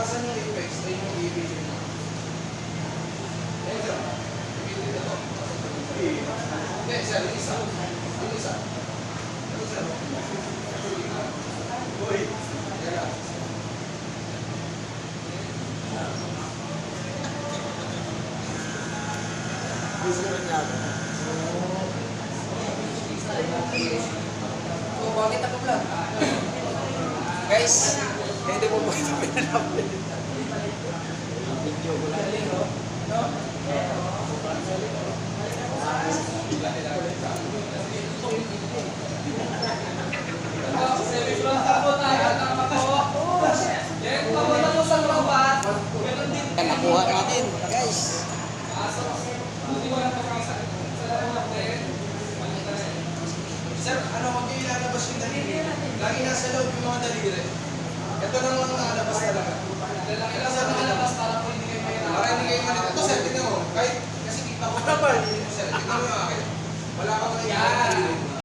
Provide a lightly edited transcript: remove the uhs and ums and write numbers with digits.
Kalakasan yung apex, ay yung ibigin mo. Ayan, sir. Ibigin ito. Okay, sir, yung isa. Yung isa. Ito, sir. Uy. Kaya. So, bakit ako vlog? Guys, hindi mo ba ito pinanapin? Video ko lang. No? Nakuha natin, guys. Sir, ano kung yung ilalabas yung daliri? Lagi nasa loob yung mga daliri. Ito lang lang nakalabas na